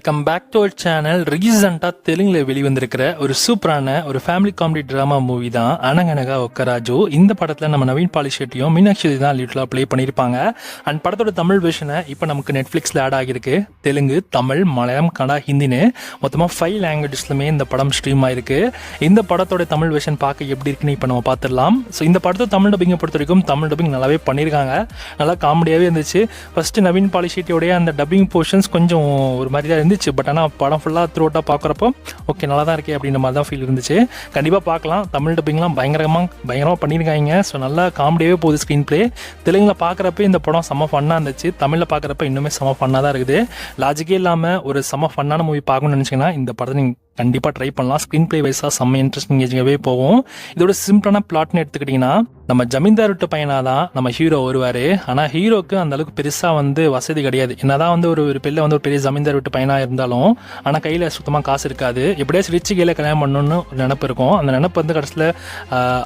Welcome back to our channel. ரீசெண்டாக தெலுங்கில் வெளிவந்திருக்கிற ஒரு சூப்பரான ஒரு ஃபேமிலி காமெடி ட்ராமா மூவி தான் அனகனகா ஒக்கராஜு. இந்த படத்தில் நம்ம நவீன் பாலிஷெட்டியும் மீனாட்சி தான் லிட்டலாக ப்ளே பண்ணியிருப்பாங்க. அண்ட் படத்தோட தமிழ் வெர்ஷனை இப்போ நமக்கு நெட்ஃப்ளிக்ஸில் ஆட் ஆகியிருக்கு. தெலுங்கு, தமிழ், மலையாளம், கன்னடா, ஹிந்தின்னு மொத்தமாக 5 லாங்குவேஜஸ்லுமே இந்த படம் ஸ்ட்ரீம் ஆயிருக்கு. இந்த படத்தோட தமிழ் வெர்ஷன் பார்க்க எப்படி இருக்குன்னு இப்போ நம்ம பார்த்துடலாம். ஸோ இந்த படத்தை தமிழ் டப்பிங்கை பொறுத்த வரைக்கும் தமிழ் டப்பிங் நல்லாவே பண்ணியிருக்காங்க. நல்லா காமெடியாகவே இருந்துச்சு. ஃபஸ்ட்டு நவீன் பாலிஷெட்டியோடைய அந்த டப்பிங் போர்ஷன்ஸ் கொஞ்சம் ஒரு மாதிரி தான் இருந்துச்சு. பட் ஆனால் படம் ஃபுல்லாக த்ரூ அவுட்டாக பார்க்குறப்போ ஓகே நல்லா தான் இருக்கே அப்படின்ற மாதிரி தான் ஃபீல் இருந்துச்சு. கண்டிப்பாக பார்க்கலாம். தமிழ் டப்பிங்லாம் பயங்கரமாக பண்ணியிருக்காங்க. ஸோ நல்லா காமெடியாகவே போகுது ஸ்க்ரீன் ப்ளே. தெலுங்கில் பார்க்குறப்ப இந்த படம் செம்ம ஃபன்னாக இருந்துச்சு. தமிழில் பார்க்குறப்ப இன்னுமே செம்ம ஃபன்னாக தான் இருக்குது. லாஜிக்கே இல்லாமல் ஒரு செம்ம ஃபன்னான மூவி பார்க்கணும்னு நினச்சிங்கன்னா இந்த படத்தை நீங்கள் கண்டிப்பாக ட்ரை பண்ணலாம். ஸ்க்ரீன் ப்ளே வைஸாக செம்ம இன்ட்ரெஸ்டிங்காகவே போகும். இதோட சிம்பிளான பிளாட்னு எடுத்துக்கிட்டிங்கன்னா, நம்ம ஜமீன்தார் விட்டு பையனாக தான் நம்ம ஹீரோ வருவார். ஆனால் ஹீரோக்கு அந்த அளவுக்கு பெருசாக வசதி கிடையாது. என்னதான் ஒரு பெரிய ஒரு பெரிய ஜமீன்தார் விட்டு பையனாக இருந்தாலும் ஆனால் கையில் சுத்தமாக காசு இருக்காது. எப்படியாச்சும் ரிச்சு கையில் கல்யாணம் பண்ணணும்னு ஒரு நினப்பு இருக்கும். அந்த நினப்பு கடைசியில்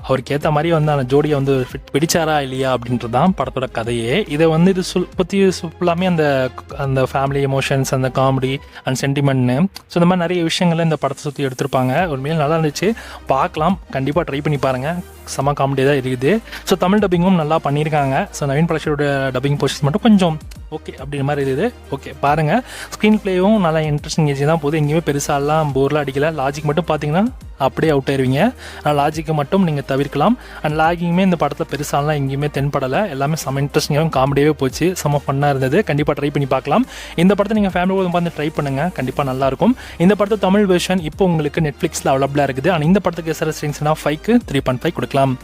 அவருக்கு ஏற்ற மாதிரி அந்த ஜோடியை பிடிச்சாரா இல்லையா அப்படின்றது தான் படத்தோட கதையே. இதை இது பற்றி ஃபுல்லாமே அந்த ஃபேமிலி எமோஷன்ஸ், அந்த காமெடி அண்ட் சென்டிமெண்ட்னு ஸோ இந்த மாதிரி நிறைய விஷயங்கள் இந்த படத்தை சுற்றி எடுத்திருப்பாங்க. உண்மையிலே நல்லா இருந்துச்சு. பார்க்கலாம், கண்டிப்பாக ட்ரை பண்ணி பாருங்கள். செம காமெடி தான் இருக்குது. ஸோ தமிழ் டப்பிங்கும் நல்லா பண்ணியிருக்காங்க. ஸோ நவீன் பாலிஷெட்டியோட டப்பிங் போர்ஷன்ஸ் மட்டும் கொஞ்சம் ஓகே அப்படின்ற மாதிரி இருக்குது. ஓகே பாருங்கள். ஸ்க்ரீன் ப்ளேவும் நல்லா இன்ட்ரெஸ்டிங் ஏஜ் தான் போகுது. எங்கேயுமே பெருசாலாம் போர்லாம் அடிக்கல. லாஜிக் மட்டும் பார்த்தீங்கன்னா அப்படியே அவுட் ஆயிருவீங்க. ஆனால் லாஜிக்கை மட்டும் நீங்கள் தவிர்க்கலாம். அண்ட் லாகிங்குமே இந்த படத்தில் பெருசாலாம் எங்கேயுமே தென்படலை. எல்லாமே செம்ம இன்ட்ரெஸ்டிங்காகவும் காமெடியாகவே போச்சு. செம்ம ஃபன்னாக இருந்தது. கண்டிப்பாக ட்ரை பண்ணி பார்க்கலாம். இந்த படத்தை நீங்கள் ஃபேமிலியோட பார்த்து ட்ரை பண்ணுங்கள். கண்டிப்பாக நல்லாயிருக்கும். இந்த படத்தை தமிழ் வெர்ஷன் இப்போ உங்களுக்கு நெட்ஃப்ளிக்ஸில் அவைலபிளாக இருக்குது. ஆனால் இந்த படத்துக்கு SRS ரேட்டிங்ஸ்னா 5க்கு 3.5 கொடுக்கலாம்.